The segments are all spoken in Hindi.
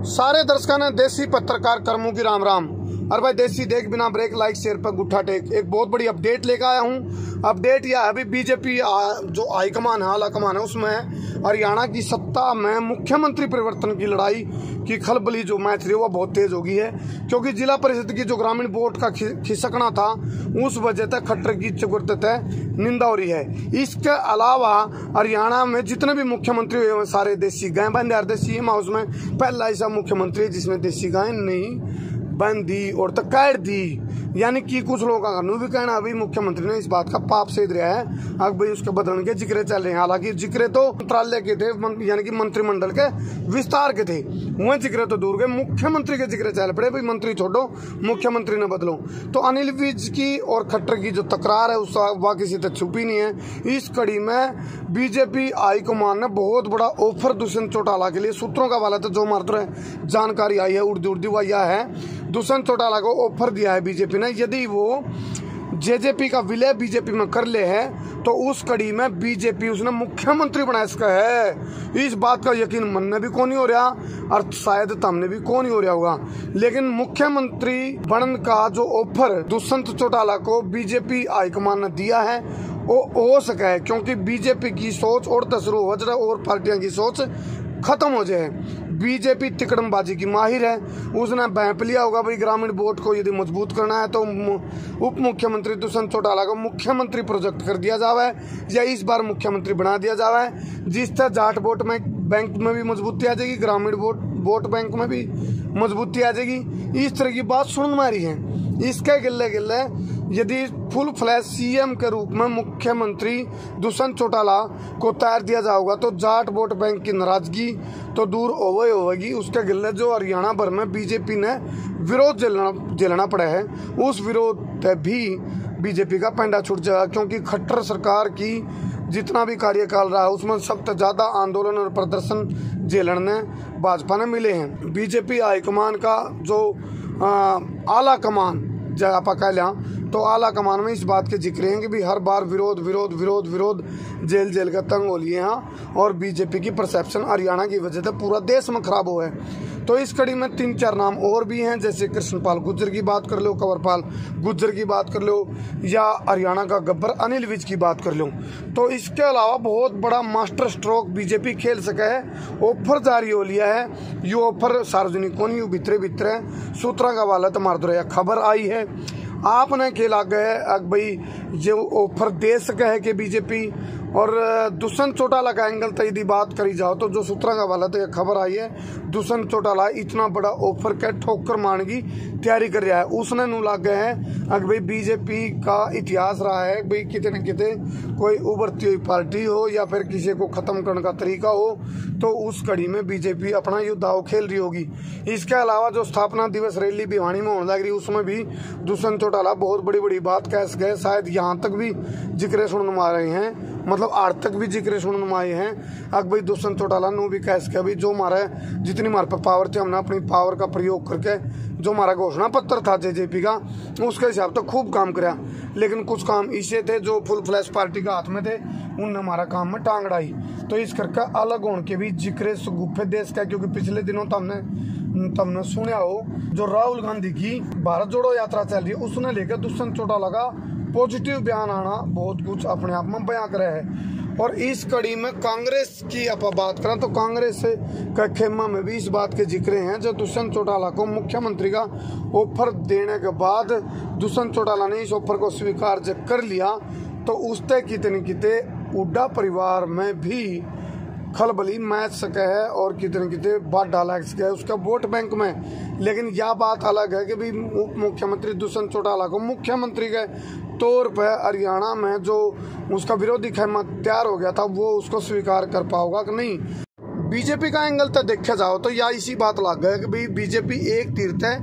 सारे दर्शकों ने देसी पत्रकार कर्मों की राम राम। और भाई देसी देख बिना ब्रेक लाइक शेयर पर गुट्ठा टेक एक बहुत बड़ी अपडेट लेकर आया हूँ। अपडेट यह है अभी बीजेपी जो हाईकमान है आला कमान है उसमें हरियाणा की सत्ता में मुख्यमंत्री परिवर्तन की लड़ाई की खलबली जो मैच रही है वो बहुत तेज हो गई है, क्योंकि जिला परिषद की जो ग्रामीण वोट का खिसकना था उस वजह से खट्टर की चुगुरत निंदा हो रही है। इसके अलावा हरियाणा में जितने भी मुख्यमंत्री हुए हैं सारे देसी गाय बंदे देसी हाउस में पहला ऐसा मुख्यमंत्री जिसमें देसी गाय नहीं बंद दी और तो कैद दी, यानी कि कुछ लोगों का भी कहना अभी मुख्यमंत्री ने इस बात का पाप सेध रहा है। अब भाई उसके बदलने के जिक्र चल रहे हैं, हालांकि जिक्र तो मंत्रालय के थे यानी कि मंत्रिमंडल के विस्तार के थे, वह जिक्र तो दूर गए, मुख्यमंत्री के जिक्र चल पड़े भाई मंत्री छोड़ो मुख्यमंत्री ने बदलो। तो अनिल विज की और खट्टर की जो तकरार है उसका वह किसी तक छुपी नहीं है। इस कड़ी में बीजेपी हाईकमान ने बहुत बड़ा ऑफर दुष्यंत चौटाला के लिए सूत्रों का वाला तो जो मात्र जानकारी आई है उर्दी वह यह है दुष्यंत चौटाला को ऑफर दिया है बीजेपी ने, यदि वो जेजेपी का विलय बीजेपी में कर ले है तो उस कड़ी में बीजेपी उसने मुख्यमंत्री बना सका है। इस बात का यकीन मन में भी कौन नहीं हो रहा और शायद तमने भी कौन नहीं हो रहा होगा, लेकिन मुख्यमंत्री बनने का जो ऑफर दुष्यंत चौटाला को बीजेपी हाईकमान ने दिया है वो हो सका है, क्योंकि बीजेपी की सोच और शुरू हो जाए और पार्टियों की सोच खत्म हो जाए। बीजेपी तिकड़मबाजी की माहिर है, उसने बैप लिया होगा भाई ग्रामीण वोट को यदि मजबूत करना है तो उप मुख्यमंत्री दुष्यंत चौटाला को मुख्यमंत्री प्रोजेक्ट कर दिया जावे या इस बार मुख्यमंत्री बना दिया जावे, जिससे जाट वोट में बैंक में भी मजबूती आ जाएगी, ग्रामीण वोट बैंक में भी मजबूती आ जाएगी। इस तरह की बात सुन मारी है। इसके गिल्ले गिल्ले यदि फुल फ्लैश सीएम के रूप में मुख्यमंत्री दुष्यंत चौटाला को तैयार दिया जाएगा तो जाट वोट बैंक की नाराजगी तो दूर होगी। उसके गिल्ले जो हरियाणा भर में बीजेपी ने विरोध झेलना पड़ा है उस विरोध भी बीजेपी का पेंडा छूट जाएगा, क्योंकि खट्टर सरकार की जितना भी कार्यकाल रहा है उसमें सबसे ज्यादा आंदोलन और प्रदर्शन झेलने भाजपा ने मिले हैं। बीजेपी हाईकमान का जो आला कमान जब आप कह लिया तो आला कमान में इस बात के जिक्र हैं कि भी हर बार विरोध जेल का तंग हो लिए हैं और बीजेपी की परसेप्शन हरियाणा की वजह से पूरा देश में खराब हुआ है। तो इस कड़ी में 3-4 नाम और भी हैं, जैसे कृष्णपाल गुर्जर की बात कर लो, कंवरपाल गुर्जर की बात कर लो या हरियाणा का गब्बर अनिल विज की बात कर लो। तो इसके अलावा बहुत बड़ा मास्टर स्ट्रोक बीजेपी खेल सका है, ऑफर जारी हो लिया है। ये ऑफर सार्वजनिक को नहीं भितरे सूत्रा का वाला तो मार दो खबर आई है आपने खेला गए भाई जो ऑफर दे सके है कि बीजेपी और दुष्यंत चौटाला का एंगल तो यदि बात करी जाओ तो जो सूत्रा का वाला तो खबर आई है दुष्यंत चौटाला इतना बड़ा ऑफर के ठोकर मान की तैयारी कर रहा है। उसने नू लग गए हैं अगर भाई बीजेपी का इतिहास रहा है भाई किते न किते कोई उभरती हुई पार्टी हो या फिर किसी को खत्म करने का तरीका हो तो उस कड़ी में बीजेपी अपना ये दाव खेल रही होगी। इसके अलावा जो स्थापना दिवस रैली भिवानी में होने लग रही उसमें भी दुष्यंत चौटाला बहुत बड़ी बात कह गए, शायद यहाँ तक भी जिक्र सुनने आ रहे हैं, मतलब आज तक भी जिक्र सुनने में आए हैं। अब भाई दुष्यंत चौटाला नू भी कह सके अभी जो हमारे जितनी हमारे पर पावर थी हमने अपनी पावर का प्रयोग करके जो हमारा घोषणा पत्र था जेजेपी का उसके हिसाब तो खूब काम कराया, लेकिन कुछ काम ऐसे थे जो फुल फ्लैश पार्टी का हाथ में थे उनने हमारा काम में टांग अड़ाई। तो इस करके अलग होने के भी जिक्र सुगुफे देश का, क्योंकि पिछले दिनों तुमने सुना हो जो राहुल गांधी की भारत जोड़ो यात्रा चल रही है उसने लेकर दुष्यंत चौटाला का पॉजिटिव बयान आना बहुत कुछ अपने आप में बयां करे है। और इस कड़ी में कांग्रेस की आप बात करें तो कांग्रेस का खेमा में भी इस बात के जिक्र हैं जो दुष्यंत चौटाला को मुख्यमंत्री का ऑफर देने के बाद दुष्यंत चौटाला ने इस ऑफर को स्वीकार जब कर लिया तो उसते कितने उड्डा परिवार में भी खलबली मैच सके है और कितने बात डाला सके है उसका वोट बैंक में। लेकिन यह बात अलग है कि भाई उप मुख्यमंत्री दुष्यंत चौटाला को मुख्यमंत्री के तौर पर हरियाणा में जो उसका विरोधी खेमा तैयार हो गया था वो उसको स्वीकार कर पाओगा कि नहीं। बीजेपी का एंगल तो देखा जाओ तो या इसी बात लग गया कि भाई बीजेपी एक तीर से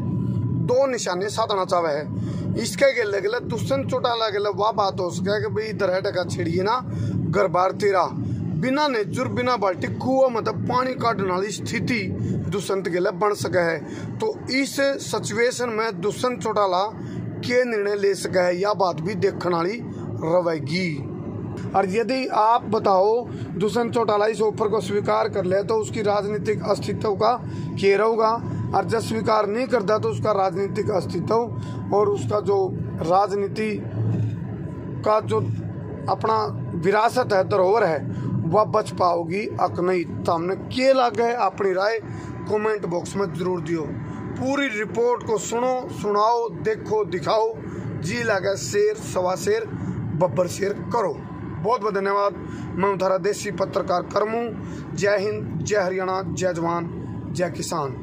2 निशाने साधना चाहे है। इसके गिले दुष्यंत चौटाला के वह बात हो सके कि भाई इधर है टका छिड़िए ना घर बार तेरा बिना नेचुर बिना बाल्टी कुआ मतलब पानी काटने वाली स्थिति दुष्यंत के लिए बन सके है। तो इस सिचुएशन में दुष्यंत चौटाला के निर्णय ले सके है यह बात भी देखने वाली रहेगी। और यदि आप बताओ दुष्यंत चौटाला इस ऑफर को स्वीकार कर ले तो उसकी राजनीतिक अस्तित्व का क्या होगा, और जब स्वीकार नहीं करता तो उसका राजनीतिक अस्तित्व और उसका जो राजनीति का जो अपना विरासत है, धरोहर है, वह बच पाओगी अक नहीं। तो हमने क्या लगा है अपनी राय कमेंट बॉक्स में जरूर दियो। पूरी रिपोर्ट को सुनो, सुनाओ, देखो, दिखाओ, जी लगा शेर सवा शेर बब्बर शेर करो। बहुत बहुत धन्यवाद। मैं हूं थारा देसी पत्रकार करमू। जय हिंद, जय हरियाणा, जय जवान, जय किसान।